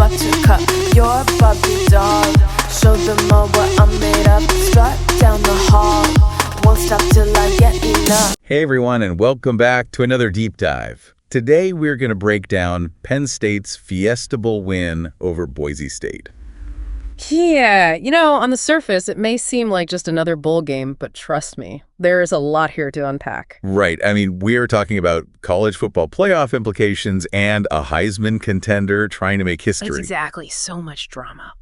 buttercup, you're a Barbie doll. Show them all what I'm made of. Strut down the hall, won't stop till I get enough. Hey everyone, and welcome back to another deep dive. Today we're going to break down Penn State's Fiesta Bowl win over Boise State. Yeah, on the surface, it may seem like just another bowl game, but trust me, there's a lot here to unpack. Right. I mean, we are talking about college football playoff implications and a Heisman contender trying to make history. That's exactly. So much drama.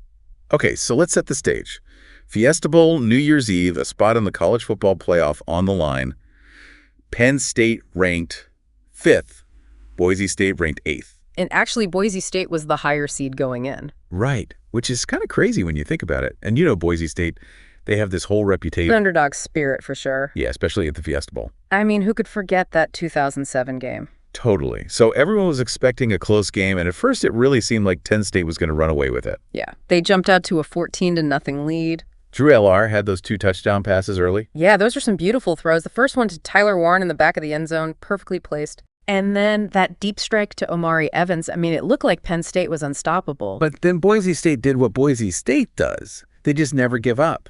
Okay, so let's set the stage. Fiesta Bowl, New Year's Eve, a spot in the college football playoff on the line. Penn State ranked 5th. Boise State ranked 8th. And actually, Boise State was the higher seed going in. Right, which is kind of crazy when you think about it. And Boise State, they have this whole reputation. Underdog spirit, for sure. Yeah, especially at the Fiesta Bowl. I mean, who could forget that 2007 game? Totally. So everyone was expecting a close game, and at first it really seemed like Penn State was going to run away with it. Yeah, they jumped out to a 14-0 lead. Drew L.R. had those 2 touchdown passes early. Yeah, those are some beautiful throws. The first one to Tyler Warren in the back of the end zone, perfectly placed. And then that deep strike to Omari Evans. I mean, it looked like Penn State was unstoppable. But then Boise State did what Boise State does. They just never give up.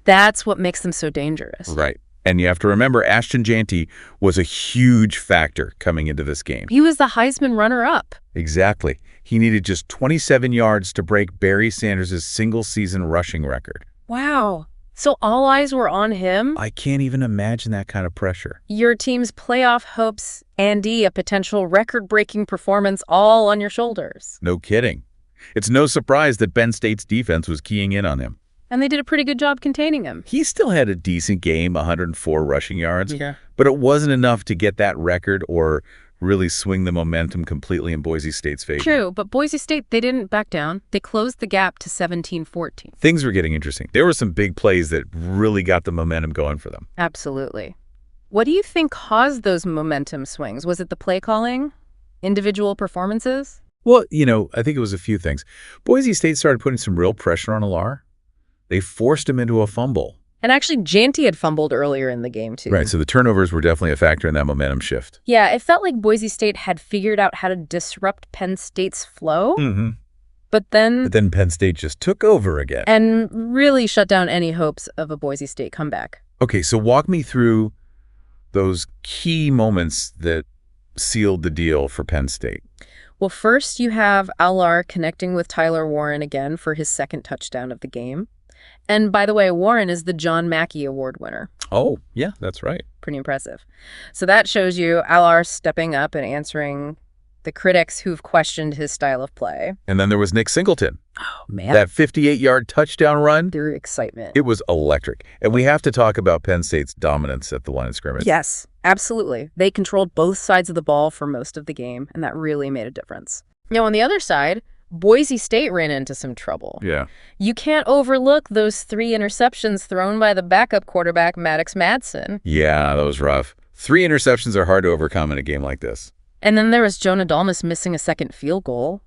That's what makes them so dangerous. Right. And you have to remember, Ashton Jeanty was a huge factor coming into this game. He was the Heisman runner-up. Exactly. He needed just 27 yards to break Barry Sanders' single-season rushing record. Wow. So all eyes were on him? I can't even imagine that kind of pressure. Your team's playoff hopes, Andy, a potential record-breaking performance, all on your shoulders. No kidding. It's no surprise that Penn State's defense was keying in on him. And they did a pretty good job containing him. He still had a decent game, 104 rushing yards. Yeah. But it wasn't enough to get that record or really swing the momentum completely in Boise State's favor. True, but Boise State, they didn't back down. They closed the gap to 17-14. Things were getting interesting. There were some big plays that really got the momentum going for them. Absolutely. What do you think caused those momentum swings? Was it the play calling? Individual performances? Well, I think it was a few things. Boise State started putting some real pressure on Alar. They forced him into a fumble. And actually, Jeanty had fumbled earlier in the game, too. Right, so the turnovers were definitely a factor in that momentum shift. Yeah, it felt like Boise State had figured out how to disrupt Penn State's flow. Mm-hmm. But then Penn State just took over again. And really shut down any hopes of a Boise State comeback. Okay, so walk me through those key moments that sealed the deal for Penn State. Well, first you have Al-Ar connecting with Tyler Warren again for his second touchdown of the game. And by the way, Warren is the John Mackey Award winner. Oh, yeah, that's right. Pretty impressive. So that shows you Al-Ar stepping up and answering the critics who've questioned his style of play. And then there was Nick Singleton. Oh, man. That 58-yard touchdown run. Their excitement. It was electric. And we have to talk about Penn State's dominance at the line of scrimmage. Yes, absolutely. They controlled both sides of the ball for most of the game, and that really made a difference. Now, on the other side, Boise State ran into some trouble. Yeah. You can't overlook those 3 interceptions thrown by the backup quarterback, Maddox Madsen. Yeah, that was rough. 3 interceptions are hard to overcome in a game like this. And then there was Jonah Dalmas missing a second field goal.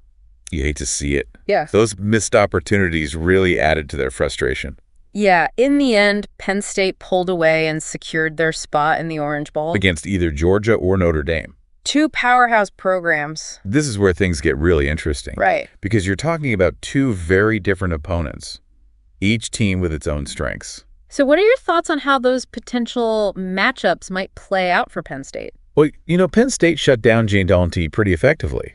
You hate to see it. Yeah. Those missed opportunities really added to their frustration. Yeah, in the end, Penn State pulled away and secured their spot in the Orange Bowl. Against either Georgia or Notre Dame. 2 powerhouse programs. This is where things get really interesting. Right. Because you're talking about 2 very different opponents, each team with its own strengths. So what are your thoughts on how those potential matchups might play out for Penn State? Well, Penn State shut down Gene Dalton pretty effectively.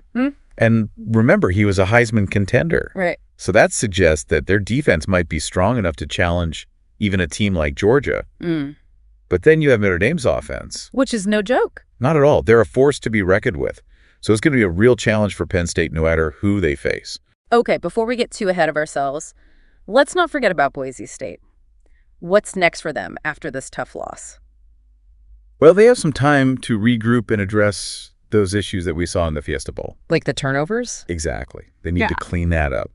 And remember, he was a Heisman contender. Right. So that suggests that their defense might be strong enough to challenge even a team like Georgia. But then you have Notre Dame's offense. Which is no joke. Not at all. They're a force to be reckoned with. So it's going to be a real challenge for Penn State no matter who they face. Okay, before we get too ahead of ourselves, let's not forget about Boise State. What's next for them after this tough loss? Well, they have some time to regroup and address those issues that we saw in the Fiesta Bowl. Like the turnovers? Exactly. They need to clean that up.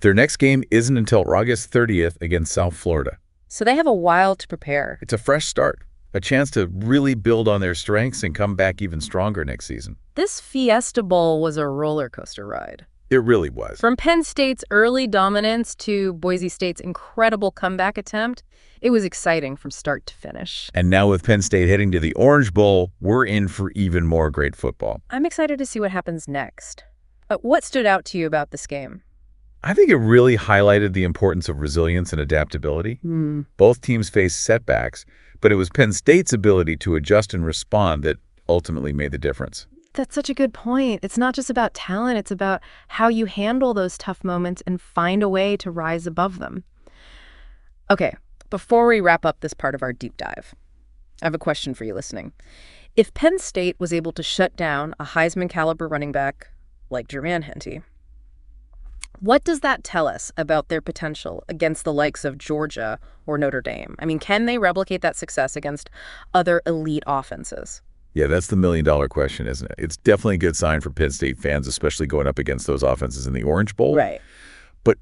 Their next game isn't until August 30th against South Florida. So they have a while to prepare. It's a fresh start, a chance to really build on their strengths and come back even stronger next season. This Fiesta Bowl was a roller coaster ride. It really was. From Penn State's early dominance to Boise State's incredible comeback attempt, it was exciting from start to finish. And now with Penn State heading to the Orange Bowl, we're in for even more great football. I'm excited to see what happens next. What stood out to you about this game? I think it really highlighted the importance of resilience and adaptability. Both teams faced setbacks, but it was Penn State's ability to adjust and respond that ultimately made the difference. That's such a good point. It's not just about talent, it's about how you handle those tough moments and find a way to rise above them. Okay, before we wrap up this part of our deep dive, I have a question for you listening. If Penn State was able to shut down a Heisman-caliber running back like Jermaine Henty, what does that tell us about their potential against the likes of Georgia or Notre Dame? I mean, can they replicate that success against other elite offenses? Yeah, that's the million-dollar question, isn't it? It's definitely a good sign for Penn State fans, especially going up against those offenses in the Orange Bowl. Right. But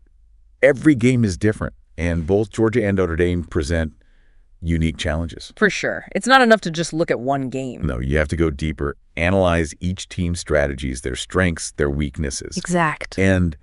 every game is different, and both Georgia and Notre Dame present unique challenges. For sure. It's not enough to just look at one game. No, you have to go deeper, analyze each team's strategies, their strengths, their weaknesses. Exact. And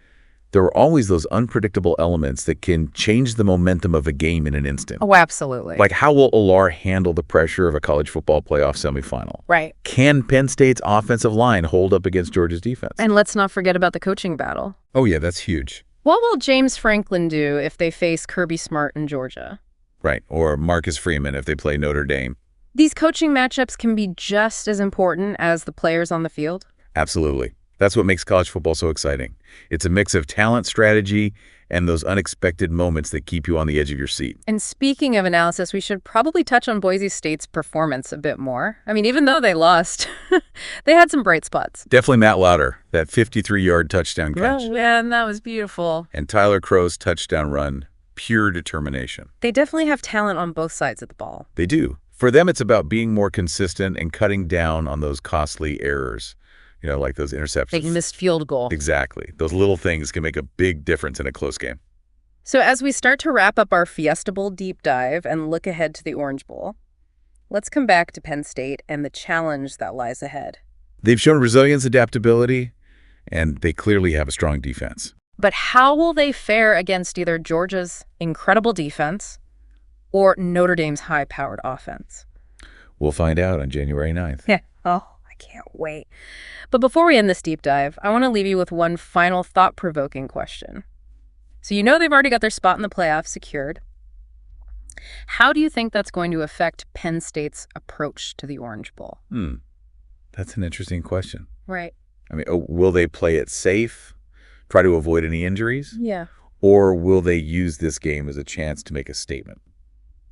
there are always those unpredictable elements that can change the momentum of a game in an instant. Oh, absolutely. Like, how will Alar handle the pressure of a college football playoff semifinal? Right. Can Penn State's offensive line hold up against Georgia's defense? And let's not forget about the coaching battle. Oh, yeah, that's huge. What will James Franklin do if they face Kirby Smart in Georgia? Right, or Marcus Freeman if they play Notre Dame. These coaching matchups can be just as important as the players on the field. Absolutely. That's what makes college football so exciting. It's a mix of talent, strategy, and those unexpected moments that keep you on the edge of your seat. And speaking of analysis, we should probably touch on Boise State's performance a bit more. I mean, even though they lost, they had some bright spots. Definitely Matt Lauder, that 53-yard touchdown catch. Oh, man, that was beautiful. And Tyler Crow's touchdown run, pure determination. They definitely have talent on both sides of the ball. They do. For them, it's about being more consistent and cutting down on those costly errors. You know, like those interceptions. They missed field goal. Exactly. Those little things can make a big difference in a close game. So as we start to wrap up our Fiesta Bowl deep dive and look ahead to the Orange Bowl, let's come back to Penn State and the challenge that lies ahead. They've shown resilience, adaptability, and they clearly have a strong defense. But how will they fare against either Georgia's incredible defense or Notre Dame's high-powered offense? We'll find out on January 9th. Yeah. Oh, I can't wait. But before we end this deep dive, I want to leave you with one final thought-provoking question. So you know they've already got their spot in the playoffs secured. How do you think that's going to affect Penn State's approach to the Orange Bowl? That's an interesting question. Right. I mean, will they play it safe, try to avoid any injuries? Yeah. Or will they use this game as a chance to make a statement?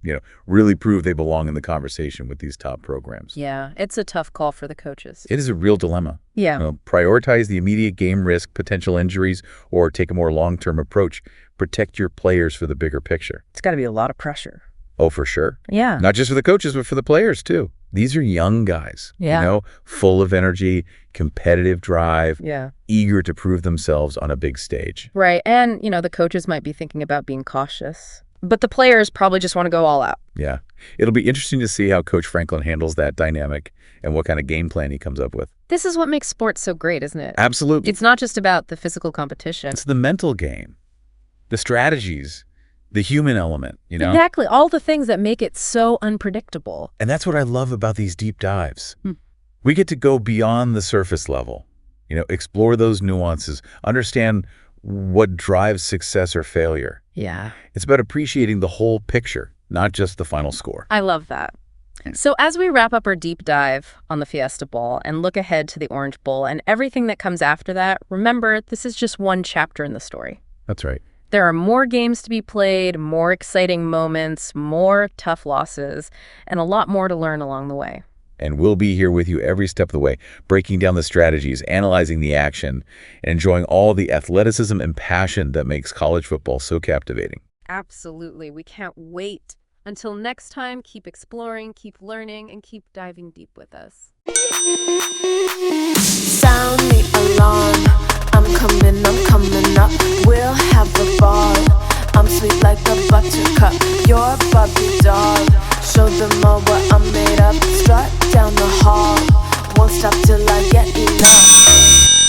You know, really prove they belong in the conversation with these top programs. Yeah, it's a tough call for the coaches. It is a real dilemma. Yeah. You know, prioritize the immediate game risk, potential injuries, or take a more long-term approach. Protect your players for the bigger picture. It's got to be a lot of pressure. Oh, for sure. Yeah. Not just for the coaches, but for the players, too. These are young guys, Yeah. you know, full of energy, competitive drive, Yeah. eager to prove themselves on a big stage. Right. And, you know, the coaches might be thinking about being cautious. But the players probably just want to go all out. Yeah. It'll be interesting to see how Coach Franklin handles that dynamic and what kind of game plan he comes up with. This is what makes sports so great, isn't it? Absolutely. It's not just about the physical competition. It's the mental game, the strategies, the human element, you know? Exactly. All the things that make it so unpredictable. And that's what I love about these deep dives. We get to go beyond the surface level, you know, explore those nuances, understand what drives success or failure. Yeah. It's about appreciating the whole picture, not just the final score. I love that. So as we wrap up our deep dive on the Fiesta Bowl and look ahead to the Orange Bowl and everything that comes after that, remember, this is just one chapter in the story. That's right. There are more games to be played, more exciting moments, more tough losses, and a lot more to learn along the way. And we'll be here with you every step of the way, breaking down the strategies, analyzing the action, and enjoying all the athleticism and passion that makes college football so captivating. Absolutely. We can't wait. Until next time, keep exploring, keep learning, and keep diving deep with us. Sound the alarm. I'm coming up. We'll have a ball. I'm sweet like a buttercup. You're a Barbie doll. Show them all what I'm made of. Strut down the hall. Won't stop till I get enough.